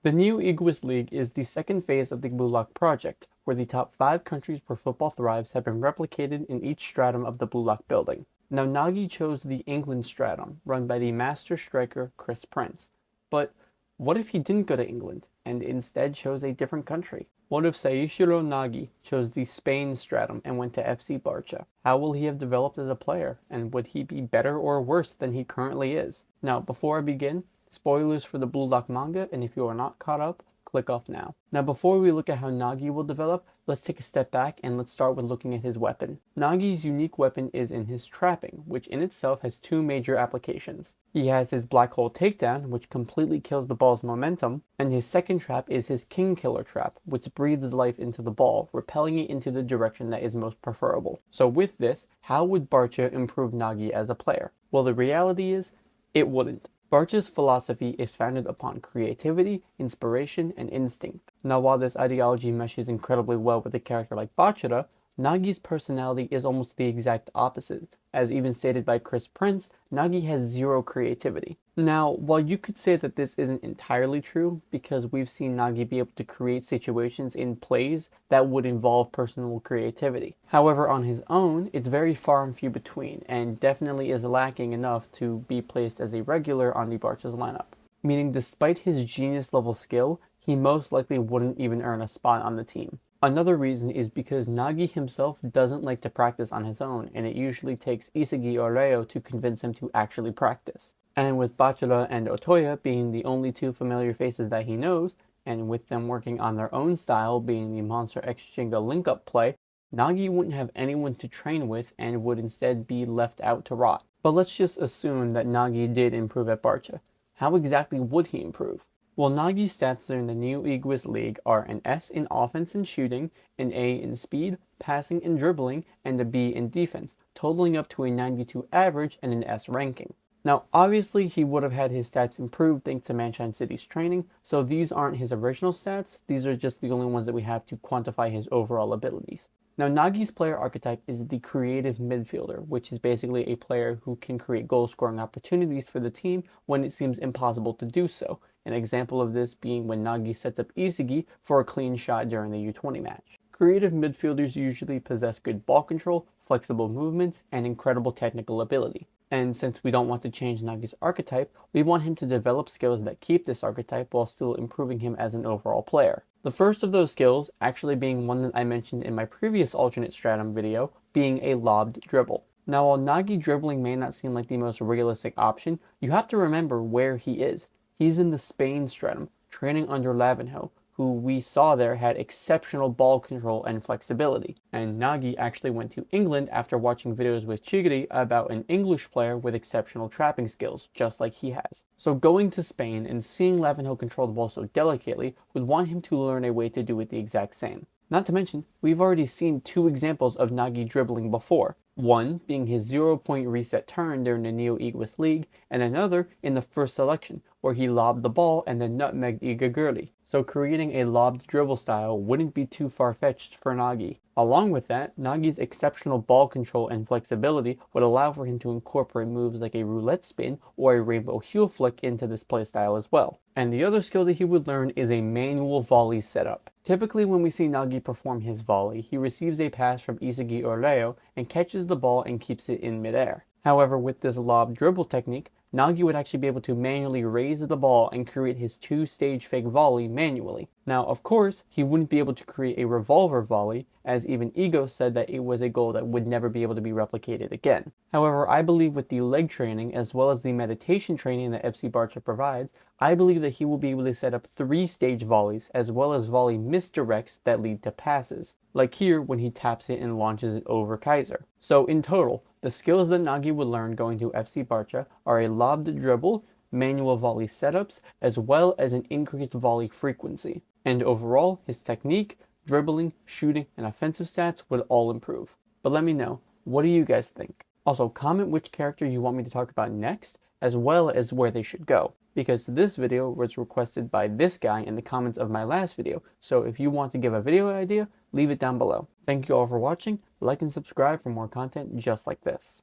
The Neo Egoist League is the second phase of the BLUELOCK project, where the top 5 countries where football thrives have been replicated in each stratum of the BLUELOCK building. Now Nagi chose the England stratum, run by the master striker Chris Prince. But what if he didn't go to England, and instead chose a different country? What if Seishiro Nagi chose the Spain stratum and went to FC Barcha? How will he have developed as a player, and would he be better or worse than he currently is? Now, before I begin, spoilers for the BLUELOCK manga, and if you are not caught up, click off now. Now before we look at how Nagi will develop, let's take a step back and let's start with looking at his weapon. Nagi's unique weapon is in his trapping, which in itself has 2 major applications. He has his black hole takedown, which completely kills the ball's momentum, and his second trap is his king killer trap, which breathes life into the ball, repelling it into the direction that is most preferable. So with this, how would Barcha improve Nagi as a player? Well, the reality is, it wouldn't. Barcha's philosophy is founded upon creativity, inspiration, and instinct. Now while this ideology meshes incredibly well with a character like Bachira, Nagi's personality is almost the exact opposite. As even stated by Chris Prince, Nagi has 0 creativity. Now, while you could say that this isn't entirely true, because we've seen Nagi be able to create situations in plays that would involve personal creativity. However, on his own, it's very far and few between, and definitely is lacking enough to be placed as a regular on the Barcha's lineup. Meaning, despite his genius level skill, he most likely wouldn't even earn a spot on the team. Another reason is because Nagi himself doesn't like to practice on his own, and it usually takes Isagi or Reo to convince him to actually practice. And with Bachira and Otoya being the only 2 familiar faces that he knows, and with them working on their own style being the Monster X Shinga link-up play, Nagi wouldn't have anyone to train with and would instead be left out to rot. But let's just assume that Nagi did improve at Barcha. How exactly would he improve? Well, Nagi's stats during the Neo Egoist League are an S in offense and shooting, an A in speed, passing and dribbling, and a B in defense, totaling up to a 92 average and an S ranking. Now, obviously, he would have had his stats improved thanks to Manshine City's training, so these aren't his original stats, these are just the only ones that we have to quantify his overall abilities. Now, Nagi's player archetype is the creative midfielder, which is basically a player who can create goal-scoring opportunities for the team when it seems impossible to do so. An example of this being when Nagi sets up Isagi for a clean shot during the U20 match. Creative midfielders usually possess good ball control, flexible movements, and incredible technical ability. And since we don't want to change Nagi's archetype, we want him to develop skills that keep this archetype while still improving him as an overall player. The first of those skills actually being one that I mentioned in my previous alternate stratum video, being a lobbed dribble. Now while Nagi dribbling may not seem like the most realistic option, you have to remember where he is. He's in the Spain stratum, training under Lavinho, who we saw there had exceptional ball control and flexibility. And Nagi actually went to England after watching videos with Chigiri about an English player with exceptional trapping skills, just like he has. So going to Spain and seeing Lavinho control the ball so delicately would want him to learn a way to do it the exact same. Not to mention, we've already seen 2 examples of Nagi dribbling before. One being his 0-point reset turn during the Neo Egoist League, and another in the first selection, where he lobbed the ball and then nutmegged Igagurli. So creating a lobbed dribble style wouldn't be too far-fetched for Nagi. Along with that, Nagi's exceptional ball control and flexibility would allow for him to incorporate moves like a roulette spin or a rainbow heel flick into this playstyle as well. And the other skill that he would learn is a manual volley setup. Typically when we see Nagi perform his volley, he receives a pass from Isagi or Reo and catches the ball and keeps it in midair. However, with this lob dribble technique, Nagi would actually be able to manually raise the ball and create his 2-stage fake volley manually. Now, of course, he wouldn't be able to create a revolver volley, as even Ego said that it was a goal that would never be able to be replicated again. However, I believe with the leg training as well as the meditation training that FC Barcha provides, I believe that he will be able to set up 3-stage volleys as well as volley misdirects that lead to passes, like here when he taps it and launches it over Kaiser. So in total, the skills that Nagi would learn going to FC Barcha are a lobbed dribble, manual volley setups, as well as an increased volley frequency. And overall, his technique, dribbling, shooting, and offensive stats would all improve. But let me know, what do you guys think? Also, comment which character you want me to talk about next, as well as where they should go, because this video was requested by this guy in the comments of my last video, so if you want to give a video idea, leave it down below. Thank you all for watching, like and subscribe for more content just like this.